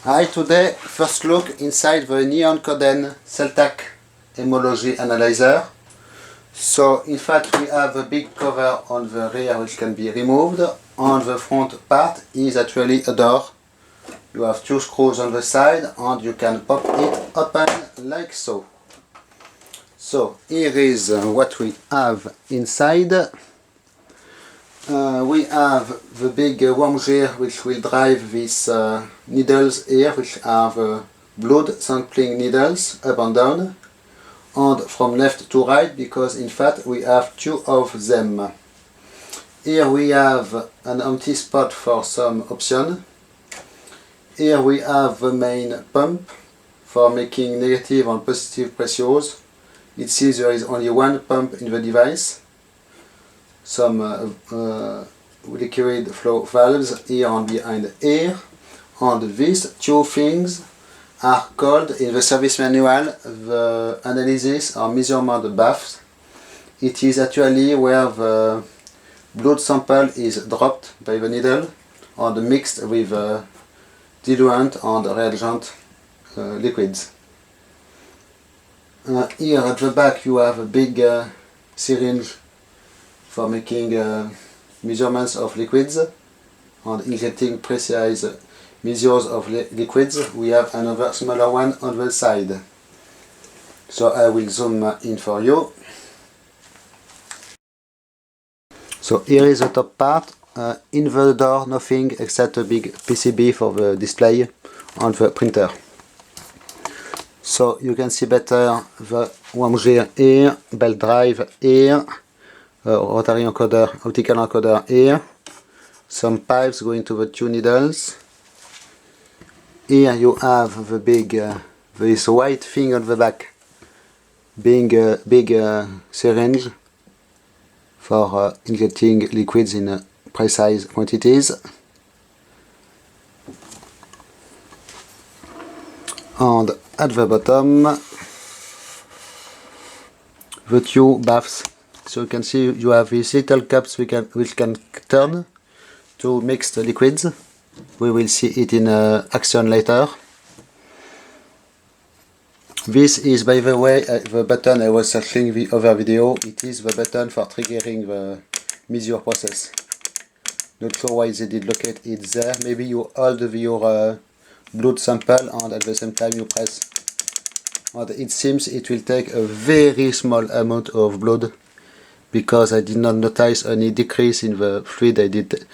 Hi, today first look inside the neon Coden Celtac hematology analyzer. So in fact we have a big cover on the rear which can be removed. On the front part is actually a door. You have two screws on the side and you can pop it open like so. So here is what we have inside. We have the big worm gear which will drive these needles here, which are the blood sampling needles up and down, and from left to right, because in fact we have two of them. Here we have an empty spot for some option. Here we have the main pump for making negative and positive pressures. It sees there is only one pump in the device. Some liquid flow valves here and behind here, and these two things are called in the service manual the analysis or measurement baths. It is actually where the blood sample is dropped by the needle and mixed with diluent and reagent liquids. Here at the back you have a big syringe for making measurements of liquids and injecting precise measures of liquids. We have another smaller one on the side. So I will zoom in for you. So here is the top part. In the door nothing except a big PCB for the display on the printer. So you can see better the worm gear here, belt drive here, rotary encoder, optical encoder here, some pipes going to the two needles. Here you have the big, this white thing on the back, being a big syringe for injecting liquids in precise quantities. And at the bottom, the two baths. So you can see you have these little cups which can turn to mix the liquids. We will see it in action later. This is, by the way, the button I was searching the other video. It is the button for triggering the measure process. Not sure why they did locate it there. Maybe you hold your blood sample and at the same time you press. And it seems it will take a very small amount of blood, because I did not notice any decrease in the fluid I did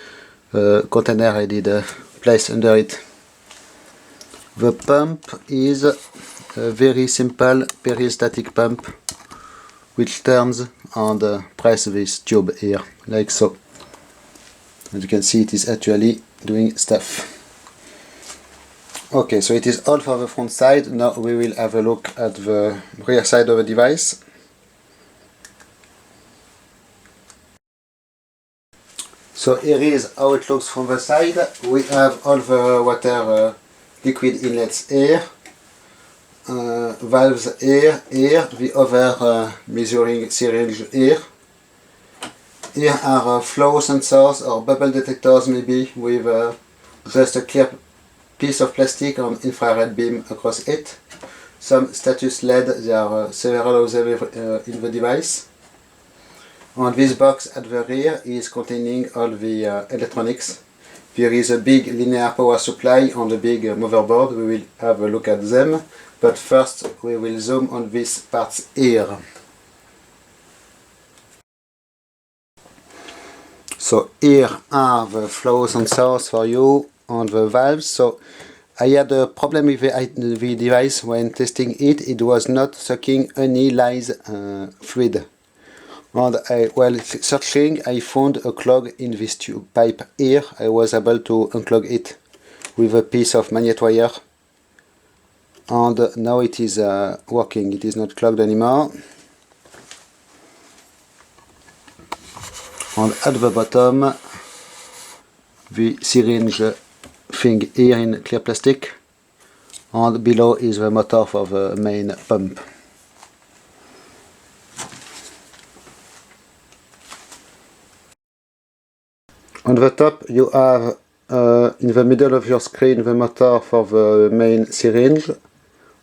container I did place under it. The pump is a very simple peristaltic pump which turns and press this tube here like so. As you can see, it is actually doing stuff. Okay, so it is all for the front side. Now we will have a look at the rear side of the device. So here is how it looks from the side. We have all the water liquid inlets here, valves here, the other measuring syringe here. Here are flow sensors or bubble detectors, maybe with just a clear piece of plastic and infrared beam across it. Some status LED, there are several of them in the device. And this box at the rear is containing all the electronics. There is a big linear power supply and a big motherboard. We will have a look at them, but first we will zoom on these parts here. So here are the flow sensors for you and the valves. So I had a problem with the device when testing it. It was not sucking any lyse fluid. And while searching, I found a clog in this tube pipe here. I was able to unclog it with a piece of magnet wire. And now it is working. It is not clogged anymore. And at the bottom, the syringe thing here in clear plastic. And below is the motor for the main pump. On the top you have in the middle of your screen the motor for the main syringe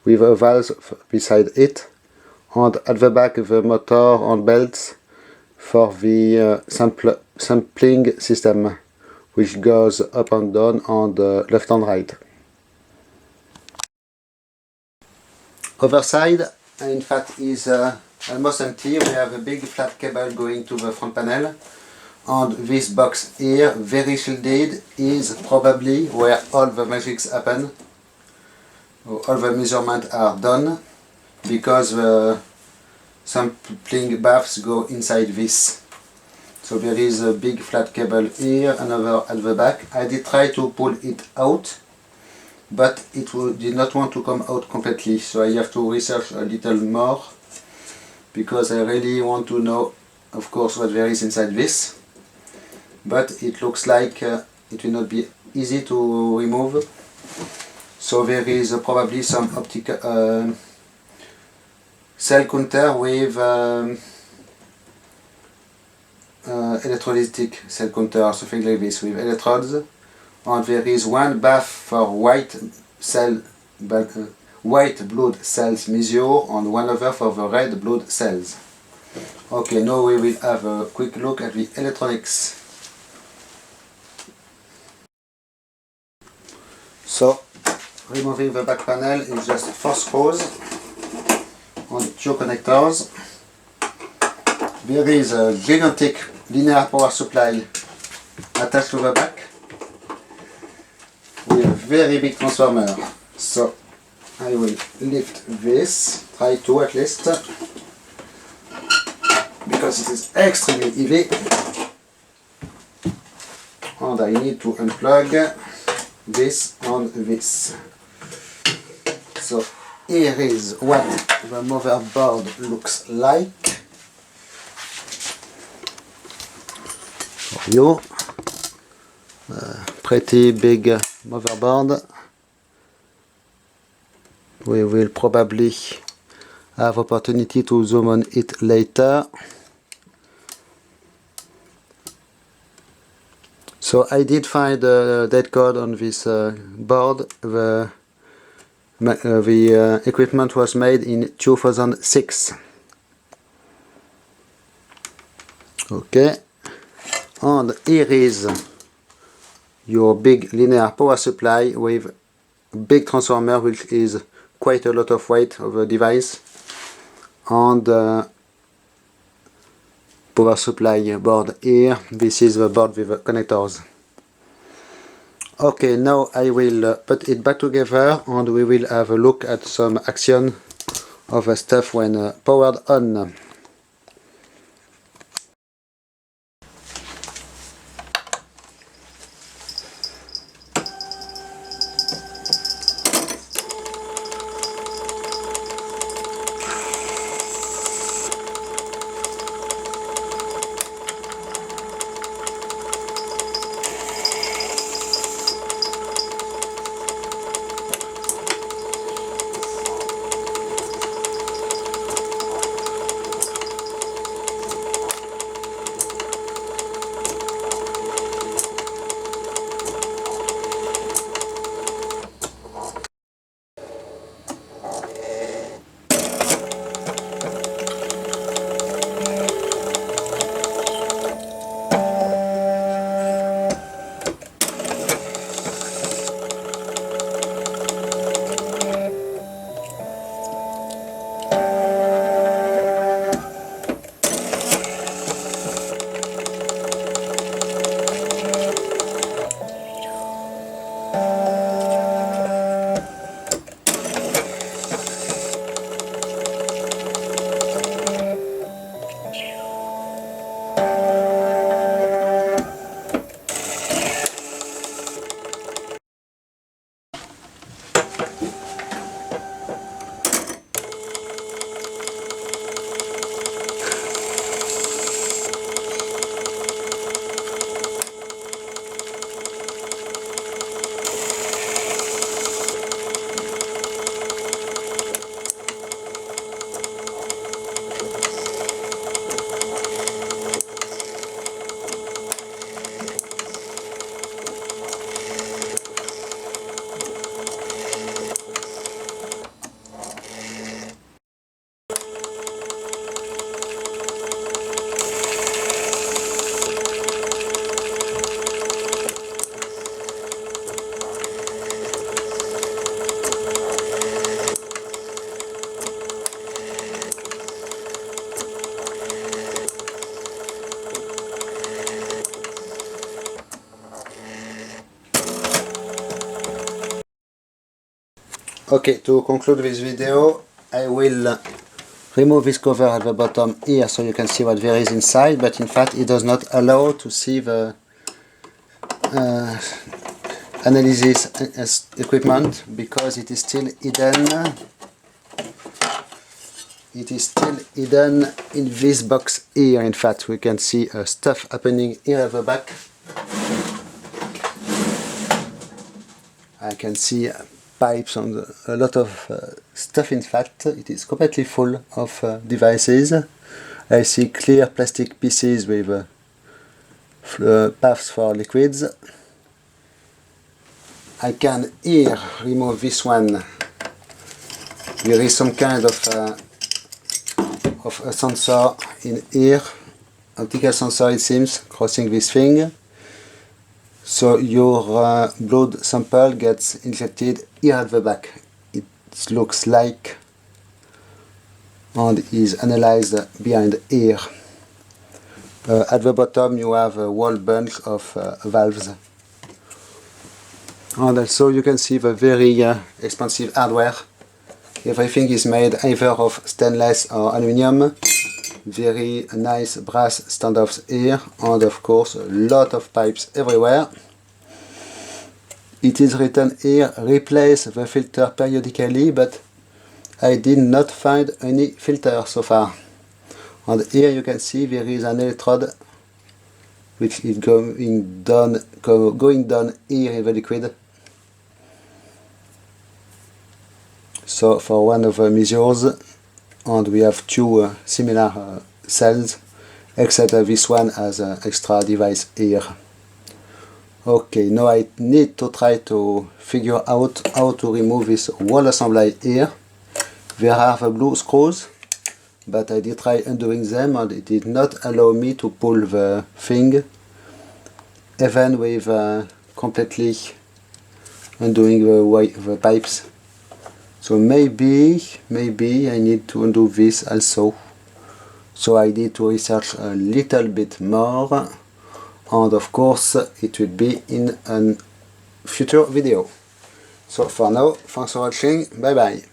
with a valve beside it, and at the back the motor and belts for the sampling system, which goes up and down and left and right. Other side, in fact, is almost empty. We have a big flat cable going to the front panel, and this box here, very shielded, is probably where all the magics happen. All the measurements are done, because the sampling baths go inside this. So there is a big flat cable here, another at the back. I did try to pull it out, but it did not want to come out completely, so I have to research a little more, because I really want to know, of course, what there is inside this. But it looks like it will not be easy to remove. So there is probably some optical cell counter with electrolytic cell counter, something like this, with electrodes. And there is one bath for white blood cells measure, and one other for the red blood cells. Okay, now we will have a quick look at the electronics. So, removing the back panel is just 4 screws and 2 connectors. There is a gigantic linear power supply attached to the back with a very big transformer. So I will lift this, try to at least, because it is extremely heavy, and I need to unplug this and this. So here is what the motherboard looks like. For you, pretty big motherboard. We will probably have opportunity to zoom on it later. So I did find a dead code on this board. The equipment was made in 2006. Okay, and here is your big linear power supply with a big transformer, which is quite a lot of weight of the device, and power supply board here. This is the board with the connectors. Okay, now I will put it back together, and we will have a look at some action of the stuff when powered on. Okay, to conclude this video, I will remove this cover at the bottom here so you can see what there is inside, but in fact it does not allow to see the analysis equipment because it is still hidden. It is still hidden in this box here. In fact, we can see stuff happening here at the back. I can see pipes and a lot of stuff. In fact, it is completely full of devices. I see clear plastic pieces with paths for liquids. I can here remove this one. There is some kind of a sensor in here, optical sensor it seems, crossing this thing. So your blood sample gets injected here at the back. It looks like, and is analyzed behind here. At the bottom you have a whole bunch of valves. And also you can see the very expensive hardware. Everything is made either of stainless or aluminium. Very nice brass standoffs here, and of course a lot of pipes everywhere. It is written here, replace the filter periodically, but I did not find any filter so far. And here you can see there is an electrode which is going down here in the liquid. So for one of the measures, and we have two similar cells, except this one has an extra device here. Okay, now I need to try to figure out how to remove this wall assembly here. There are the blue screws, but I did try undoing them and it did not allow me to pull the thing, even with completely undoing the pipes. So maybe I need to undo this also. So I need to research a little bit more, and of course it will be in a future video. So for now, thanks for watching, bye bye.